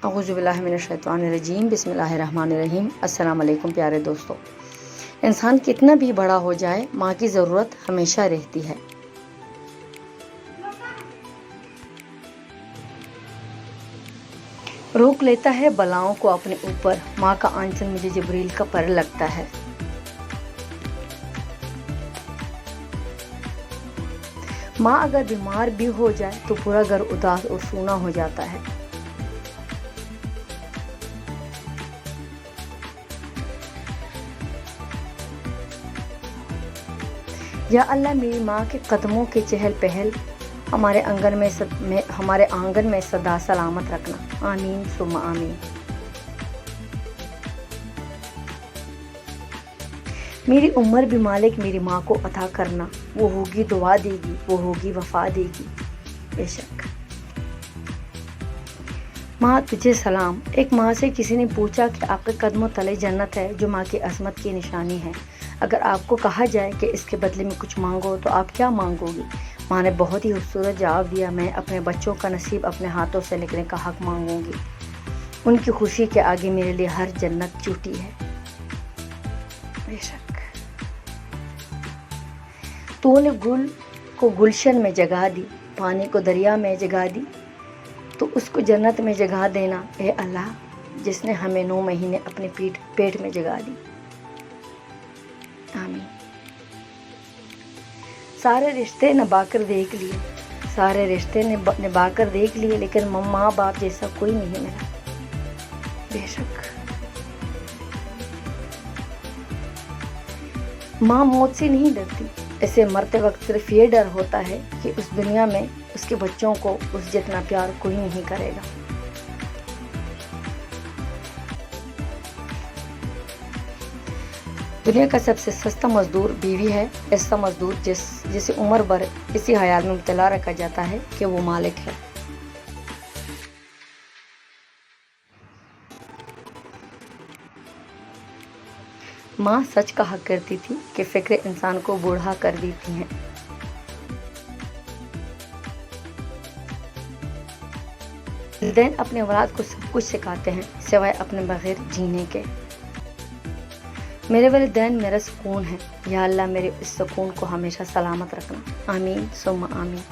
اعوذ باللہ من الشیطان الرجیم، بسم اللہ الرحمن الرحیم۔ السلام علیکم پیارے دوستو۔ انسان کتنا بھی بڑا ہو جائے، ماں کی ضرورت ہمیشہ رہتی ہے۔ روک لیتا ہے بلاؤں کو اپنے اوپر، ماں کا آنچل مجھے جبریل کا پر لگتا ہے۔ ماں اگر بیمار بھی ہو جائے تو پورا گھر اداس اور سونا ہو جاتا ہے۔ یا اللہ، میری ماں کے قدموں کے چہل پہل ہمارے آنگن میں سدا سلامت رکھنا، آمین ثم آمین۔ میری عمر بھی مالک میری ماں کو عطا کرنا، وہ ہوگی دعا دے گی، وہ ہوگی وفا دے گی، بے شک۔ ماں تجھے سلام۔ ایک ماں سے کسی نے پوچھا کہ آپ کے قدموں تلے جنت ہے، جو ماں کی عظمت کی نشانی ہے۔ اگر آپ کو کہا جائے کہ اس کے بدلے میں کچھ مانگو تو آپ کیا مانگو گی؟ ماں نے بہت ہی خوبصورت جواب دیا، میں اپنے بچوں کا نصیب اپنے ہاتھوں سے لکھنے کا حق مانگوں گی۔ ان کی خوشی کے آگے میرے لیے ہر جنت جھوٹی ہے، بے شک۔ تو نے گل کو گلشن میں جگہ دی، پانی کو دریا میں جگہ دی، تو اس کو جنت میں جگہ دینا اے اللہ، جس نے ہمیں 9 مہینے اپنے پیٹ میں جگہ دی، آمین۔ سارے رشتے نبھا کر دیکھ لیے، لیکن ماں باپ جیسا کوئی نہیں ملا، بے شک۔ ماں موت سے نہیں ڈرتی، اسے مرتے وقت صرف یہ ڈر ہوتا ہے کہ اس دنیا میں اس کے بچوں کو اس جتنا پیار کوئی نہیں کرے گا۔ دنیا کا سب سے سستا مزدور بیوی ہے، ایسا مزدور جسے عمر بھر اسی خیال میں مبتلا رکھا جاتا ہے کہ وہ مالک ہے۔ ماں سچ کہا کرتی تھی کہ فکر انسان کو بوڑھا کر دیتی ہیں۔ والدین اپنے اولاد کو سب کچھ سکھاتے ہیں سوائے اپنے بغیر جینے کے۔ میرے والدین میرا سکون ہے، یا اللہ میرے اس سکون کو ہمیشہ سلامت رکھنا، آمین ثم آمین۔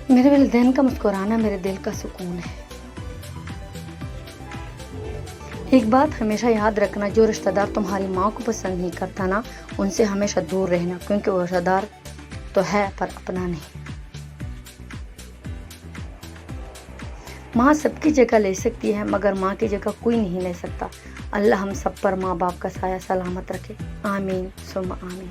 میرے والدین کا مسکرانا میرے دل کا سکون ہے۔ ایک بات ہمیشہ یاد رکھنا، جو رشتہ دار تمہاری ماں کو پسند نہیں کرتا نا، ان سے ہمیشہ دور رہنا، کیونکہ وہ رشتہ دار تو ہے پر اپنا نہیں۔ ماں سب کی جگہ لے سکتی ہے، مگر ماں کی جگہ کوئی نہیں لے سکتا۔ اللہ ہم سب پر ماں باپ کا سایہ سلامت رکھے، آمین ثم آمین۔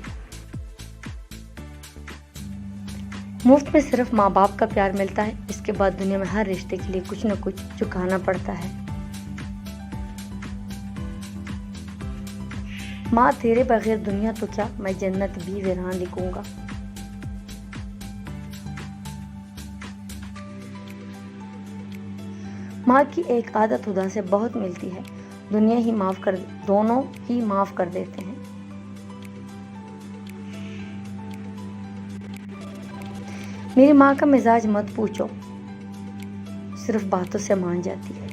مفت میں صرف ماں باپ کا پیار ملتا ہے، اس کے بعد دنیا میں ہر رشتے کے لیے کچھ نہ کچھ چکانا پڑتا ہے۔ ماں تیرے بغیر دنیا تو کیا، میں جنت بھی ویران لکھوں گا۔ ماں کی ایک عادت خدا سے بہت ملتی ہے، دونوں ہی معاف کر دیتے ہیں۔ میری ماں کا مزاج مت پوچھو، صرف باتوں سے مان جاتی ہے۔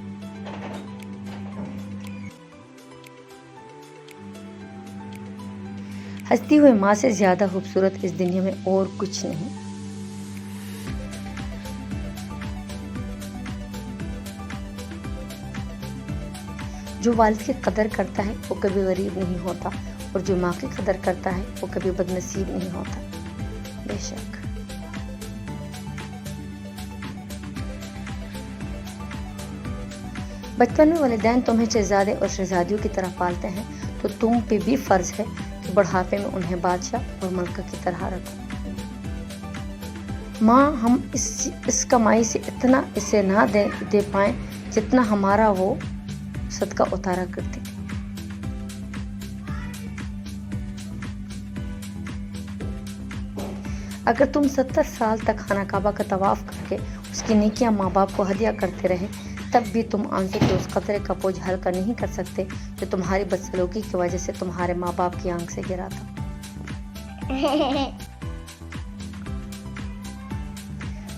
ہنستی ہوئے ماں سے زیادہ خوبصورت اس دنیا میں اور کچھ نہیں۔ جو والد کی قدر کرتا ہے وہ کبھی غریب نہیں ہوتا، اور جو ماں کی قدر کرتا ہے وہ کبھی بد نصیب نہیں ہوتا، بے شک۔ بچپن میں والدین تمہیں شہزادے اور شہزادیوں کی طرح پالتے ہیں، تو تم پہ بھی فرض ہے کہ بڑھاپے میں انہیں بادشاہ اور ملکہ کی طرح رکھو۔ ماں، ہم اس کمائی سے اتنا اسے نہ دے پائیں جتنا ہمارا وہ صدقہ اتارا کرتی تھی۔ اگر تم 70 سال تک خانہ کعبہ کا طواف کر کے اس کی نیکیاں ماں باپ کو ہدیہ کرتے رہے، تب بھی تم آنسو کے اس قطرے کا بوجھ ہلکا نہیں کر سکتے جو تمہاری بدسلوکی کی وجہ سے تمہارے ماں باپ کی آنکھ سے گرا تھا۔